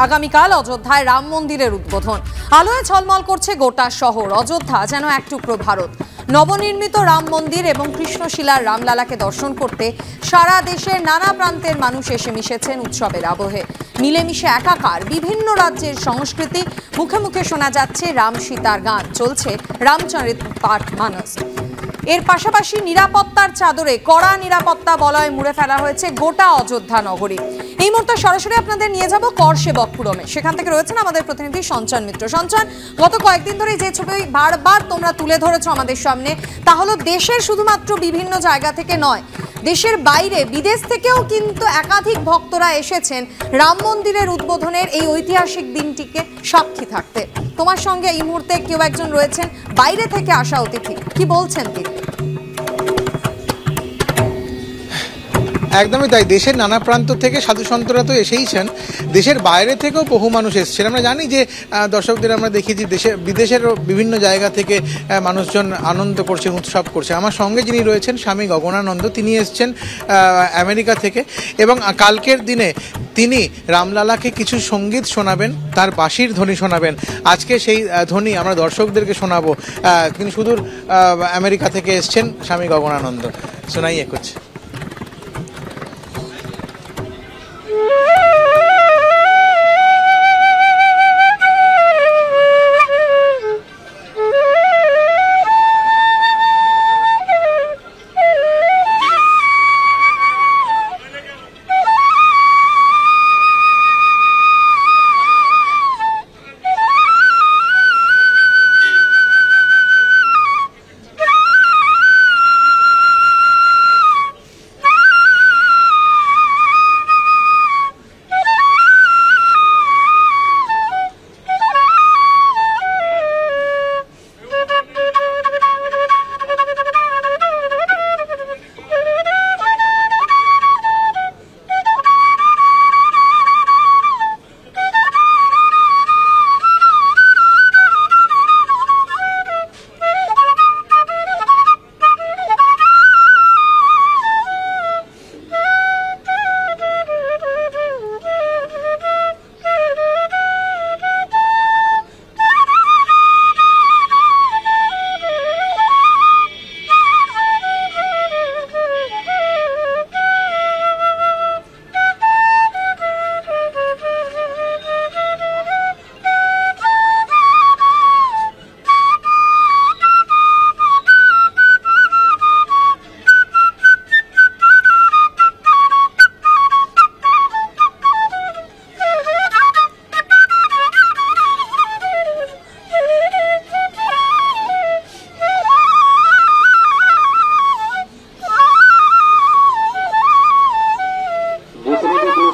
আগামীকাল অযোধ্যায় রাম মন্দিরের উদ্বোধন। আলোয় ঝলমল করছে গোটা শহর। অযোধ্যা যেন এক টুকরো ভারত। নবনির্মিত রাম মন্দির এবং কৃষ্ণশিলার রামলালাকে দর্শন করতে সারা দেশের নানা প্রান্তের মানুষ এসে মিশেছেন উৎসবের আবহে। মিলেমিশে একাকার বিভিন্ন রাজ্যের সংস্কৃতি। মুখে মুখে শোনা যাচ্ছে রাম সীতার গান, চলছে রামচরিত পাঠ মানস। এর পাশাপাশি নিরাপত্তার চাদরে কড়া নিরাপত্তা বলয় মুড়ে ফেলা হয়েছে গোটা অযোধ্যা নগরী। এই মুহূর্তে সরাসরি আপনাদের নিয়ে যাব করসেবকপুরমে। সেখান থেকে রয়েছেন আমাদের প্রতিনিধি সঞ্চয়ন মিত্র। সঞ্চয়ন, গত কয়েকদিন ধরে যে ছবি বারবার তোমরা তুলে ধরেছো আমাদের সামনে, তা হলো দেশের শুধুমাত্র বিভিন্ন জায়গা থেকে নয়, দেশের বাইরে বিদেশ থেকেও কিন্তু একাধিক ভক্তরা এসেছেন রাম মন্দিরের উদ্বোধনের এই ঐতিহাসিক দিনটিকে সাক্ষী থাকতে। তোমার সঙ্গে এই মুহূর্তে কেউ একজন রয়েছেন বাইরে থেকে আসা অতিথি, কি বলছেন তিনি? একদমই তাই। দেশের নানা প্রান্ত থেকে সাধু সন্তরা তো এসেইছেন, দেশের বাইরে থেকেও বহু মানুষ এসেছেন। আমরা জানি যে দর্শকদের আমরা দেখেছি বিদেশের বিভিন্ন জায়গা থেকে মানুষজন আনন্দ করছে, উৎসব করছে। আমার সঙ্গে যিনি রয়েছেন স্বামী গগনানন্দ, তিনি এসেছেন আমেরিকা থেকে এবং কালকের দিনে তিনি রামলালাকে কিছু সঙ্গীত শোনাবেন, তার বাঁশির ধ্বনি শোনাবেন। আজকে সেই ধ্বনি আমরা দর্শকদেরকে শোনাবো। তিনি সুদূর আমেরিকা থেকে এসছেন স্বামী গগনানন্দ। শোনাইয়ে কুছ।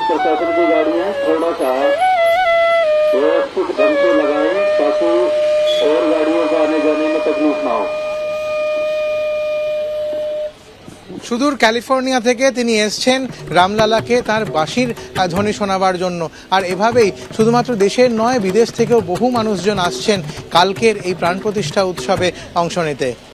प्रशासन की गाड़ियां थोड़ा सा व्यवस्थित ढंग से लगाएं ताकि और गाड़ियों का आने जाने में तकलीफ ना हो। সুদূর ক্যালিফোর্নিয়া থেকে তিনি এসছেন রামলালাকে তার বাঁশির ধ্বনি শোনাবার জন্য। আর এভাবেই শুধুমাত্র দেশের নয়, বিদেশ থেকেও বহু মানুষজন আসছেন কালকের এই প্রাণ প্রতিষ্ঠা উৎসবে অংশ নিতে।